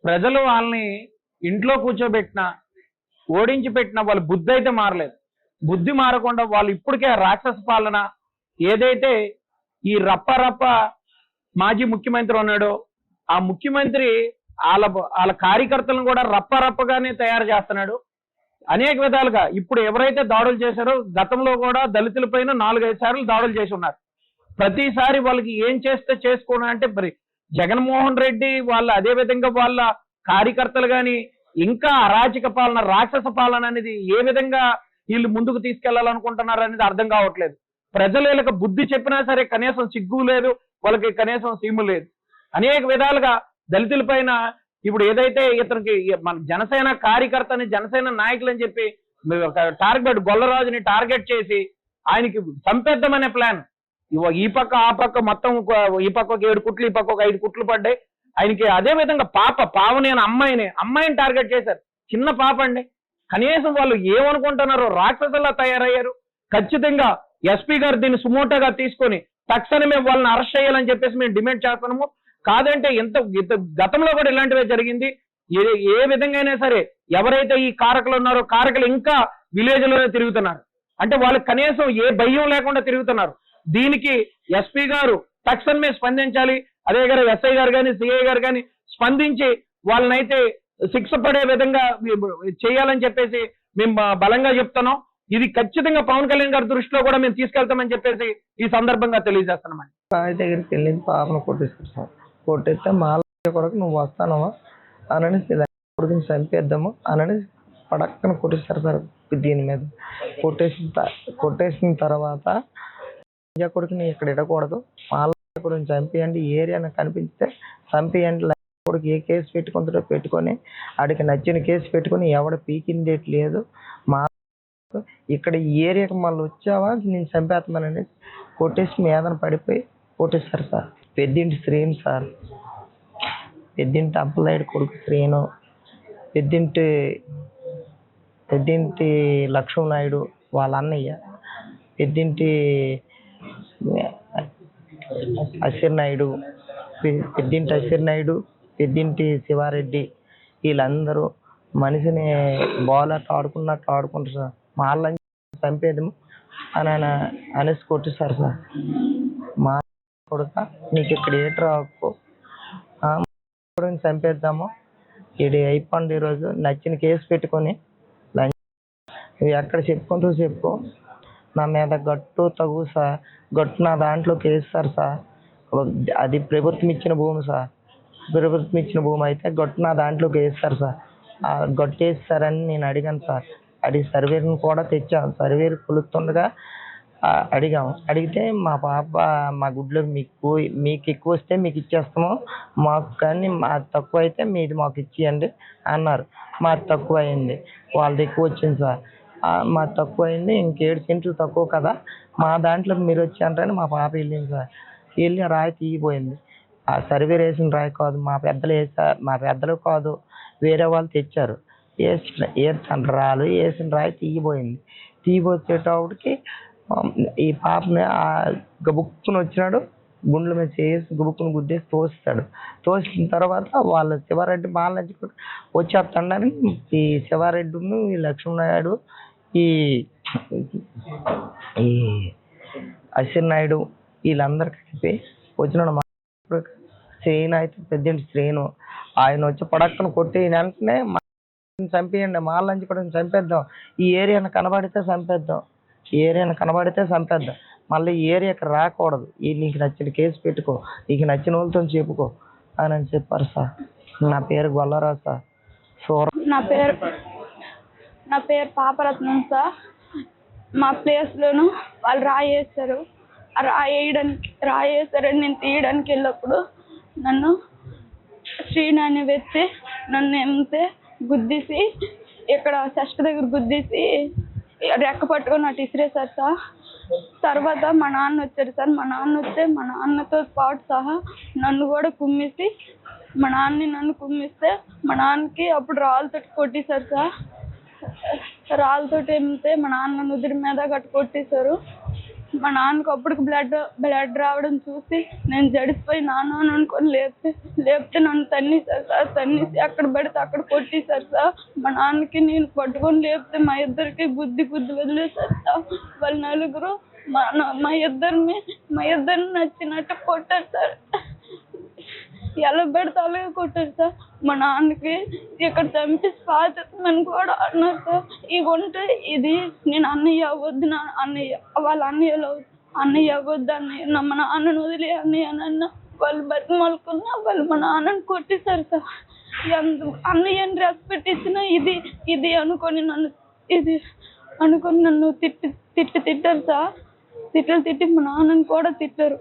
ప్రజలు వాళ్ళని ఇంట్లో కూర్చోబెట్టిన, ఓడించి పెట్టిన వాళ్ళ బుద్ధి అయితే మారలేదు. బుద్ధి మారకుండా వాళ్ళు ఇప్పటికే రాక్షస పాలన ఏదైతే ఈ రప్ప మాజీ ముఖ్యమంత్రి ఉన్నాడో ఆ ముఖ్యమంత్రి వాళ్ళ కార్యకర్తలను కూడా రప్పగానే తయారు చేస్తున్నాడు. అనేక విధాలుగా ఇప్పుడు ఎవరైతే దాడులు చేశారో గతంలో కూడా దళితులపైన 4-5 సార్లు దాడులు చేసి ఉన్నారు. ప్రతిసారి వాళ్ళకి ఏం చేస్తే చేసుకోవడం అంటే మరి జగన్మోహన్ రెడ్డి వాళ్ళ అదే విధంగా వాళ్ళ కార్యకర్తలు కానీ ఇంకా అరాచక పాలన, రాక్షస పాలన అనేది ఏ విధంగా వీళ్ళు ముందుకు తీసుకెళ్లాలనుకుంటున్నారు అనేది అర్థం కావట్లేదు. ప్రజలు వీళ్ళకి బుద్ధి చెప్పినా సరే కనీసం సిగ్గు లేదు, వాళ్ళకి కనీసం సీము లేదు. అనేక విధాలుగా దళితుల పైన ఇప్పుడు ఏదైతే ఇతనికి మన జనసేన కార్యకర్తని, జనసేన నాయకులు అని చెప్పి టార్గెట్ గొల్లరాజుని టార్గెట్ చేసి ఆయనకి చంపేద్దామనే ప్లాన్. ఈ పక్క ఆ పక్క మొత్తం ఈ పక్క 7 కుట్లు, ఈ పక్క 5 కుట్లు పడ్డాయి ఆయనకి. అదే విధంగా పావని అనే అమ్మాయిని టార్గెట్ చేశారు. చిన్న పాప అండి. కనీసం వాళ్ళు ఏమనుకుంటున్నారో రాక్షసులా తయారయ్యారు. ఖచ్చితంగా ఎస్పీ గారు దీన్ని సుమోటోగా తీసుకొని తక్షణమే వాళ్ళని అరెస్ట్ చేయాలని చెప్పేసి మేము డిమాండ్ చేస్తున్నాము. కాదంటే గతంలో కూడా ఇలాంటివే జరిగింది. ఏ విధంగా అయినా సరే ఎవరైతే ఈ కారకులు ఉన్నారో కారకులు ఇంకా విలేజ్ లోనే తిరుగుతున్నారు. అంటే వాళ్ళకి కనీసం ఏ భయం లేకుండా తిరుగుతున్నారు. దీనికి ఎస్పీ గారు తక్షణమే స్పందించాలి. అదే గారు ఎస్ఐ గారు కానీ సిఐ గారు కానీ స్పందించి వాళ్ళనైతే శిక్ష పడే విధంగా చేయాలని చెప్పేసి మేము బలంగా చెప్తున్నాం. ఇది ఖచ్చితంగా పవన్ కళ్యాణ్ గారి దృష్టిలో కూడా మేము తీసుకెళ్తామని చెప్పేసి ఈ సందర్భంగా తెలియజేస్తున్నామండి. సాయి దగ్గరికి వెళ్ళింది, పాపను కొట్టేస్తారు సార్. కొట్టేస్తే మాల కొడుకు నువ్వు వస్తానవా అని కొడుకుని చంపేద్దాము అని పడక్కన కొట్టేస్తారు సార్. దీని మీద కొట్టేసిన తర్వాత కొడుకుని ఇక్కడ ఇడకూడదు, మాల కొడుకుని చంపేయండి, ఏరియాను కనిపిస్తే చంపేయండి, కొడుకు ఏ కేసు పెట్టుకుంటాడో పెట్టుకొని ఆడికి నచ్చిన కేసు పెట్టుకొని ఎవడ పీకింది లేదు, మా ఇక్కడ ఈ ఏరియాకి మళ్ళీ వచ్చావా నేను చంపేస్తామని కొట్టేసి మీదన పడిపోయి కొట్టేస్తారు సార్. పెద్దింటి శ్రీను సార్, పెద్దింటి అబ్బలాయుడు కొడుకు శ్రీను, పెద్దింటి లక్ష్మణనాయుడు వాళ్ళ అన్నయ్య, పెద్దింటి అసిర్ నాయుడు, పెద్దింటి శివారెడ్డి, వీళ్ళందరూ మనిషిని బౌలర్ ఆడుకున్నట్టు ఆడుకుంటారు సార్. మాలని చంపేదము అని అనేసి కొట్టేశారు సార్. మా కొడుక నీకు ఇక్కడ ఏట్రా చంపేద్దాము, ఇది అయిపోండి ఈరోజు నచ్చిన కేసు పెట్టుకొని ఎక్కడ చెప్పుకుంటూ చెప్పుకో, నా మీద గట్టు తగు సార్, గట్టు నా దాంట్లోకి వేస్తారు సార్. అది ప్రభుత్వం ఇచ్చిన భూమి సార్, ప్రభుత్వం ఇచ్చిన భూమి అయితే గట్టు నా దాంట్లోకి వేస్తారు సార్. గట్టు వేస్తారని నేను అడిగాను సార్. అడిగి సర్వేర్ని కూడా తెచ్చాను. సర్వేర్ కొలుస్తుండగా అడిగాము. అడిగితే మా పాప మా గుడ్లో మీకు ఎక్కువ వస్తే మీకు ఇచ్చేస్తాము, మాకు కానీ మాది తక్కువ అయితే మీది మాకు ఇచ్చేయండి అన్నారు. మాది తక్కువ అయింది, వాళ్ళది ఎక్కువ వచ్చింది సార్. మాది తక్కువ అయింది, ఇంక7 సెంట్లు తక్కువ కదా, మా దాంట్లోకి మీరు వచ్చి అంటారని మా పాప వెళ్ళింది సార్. వెళ్ళి రాయి తీగిపోయింది. ఆ సర్వేర్ వేసిన రాయి కాదు, మా పెద్దలు కాదు, వేరే వాళ్ళు తెచ్చారు. రాళ్ళు వేసిన రాయి తీగిపోయింది. తీగిపోయేటప్పటికి ఈ పాపని గబుక్కుని వచ్చినాడు, గుండెల మీద చేసి గుబుక్కుని గుద్దేసి తోస్తాడు. తోసిన తర్వాత వాళ్ళ శివారెడ్డి మాల నుంచి వచ్చేస్తాడని ఈ శివారెడ్డిను, ఈ లక్ష్మణనాయుడు, ఈ అశ్విన్ నాయుడు వీళ్ళందరూ కలిపి వచ్చినాడు. శ్రీను అయితే పెద్దంటి శ్రీను ఆయన వచ్చి పడక్కన కొట్టి వెంటనే చంపేయండి, మాల నుంచి కూడా చంపేద్దాం, ఈ ఏరియాను కనబడితే చంపేద్దాం, మళ్ళీ ఈ ఏరియాకి రాకూడదు, నీకు నచ్చిన కేసు పెట్టుకో, నీకు నచ్చిన వాళ్ళతో చెప్పుకో అని చెప్పారు సార్. నా పేరు గొల్లరాజు సార్. నా పేరు పాపరత్నం సార్. మా ప్లేస్లోను వాళ్ళు రాయేస్తారు. రాయేస్తారని నేను తీయడానికి వెళ్ళినప్పుడు నన్ను శ్రీను అనే వ్యక్తి నన్ను ఎంతే గుద్దేసి ఇక్కడ చెస్ట్ దగ్గర గుద్దేసి రెక్క పట్టుకొని అటు ఇసిరేసారు సార్. తర్వాత మా నాన్న వచ్చారు సార్. మా నాన్న వస్తే మా నాన్నతో పాటు సహా నన్ను కూడా కుమ్మేసి నన్ను కుమ్మిస్తే మా నాన్నకి అప్పుడు రాళ్ళతో కొట్టేశారు సార్. రాళ్ళతో ఏమితే మా నాన్న నుదిరి మీద గట్టు కొట్టేశారు. మా నాన్నకు అప్పటికి బ్లడ్ రావడం చూసి నేను జడిసిపోయి నాన్న అని అనుకొని లేపితే నన్ను తన్నేశారు సార్. తన్నేసి అక్కడ పడితే అక్కడ కొట్టేశారు సార్. మా నాన్నకి నేను పట్టుకొని లేపితే మా ఇద్దరికి గుద్ది వదిలేశారు సార్. వాళ్ళ నలుగురు మా ఇద్దరిని నచ్చినట్టు కొట్టారు సార్. ఎలా పెడితే అలాగే కొట్టారు సార్. మా నాన్నకి ఇక్కడ చంపి పాచేస్తామని కూడా అన్నారు సార్. ఈ ఉంటే ఇది నేను అన్నయ్య అవ్వద్దు, నా అన్నయ్య వాళ్ళ అన్నయ్య అవ్వద్దు అన్నయ్య, మా నాన్నను వదిలే అన్నయ్య అని వాళ్ళు బతిమాలుకున్నా వాళ్ళు మా నాన్నని కొట్టేశారు సార్. అన్నయ్యని రెస్పెక్ట్ ఇచ్చినా ఇది అనుకొని నన్ను తిట్టారు సార్. తిట్టి మా నాన్నని కూడా తిట్టారు.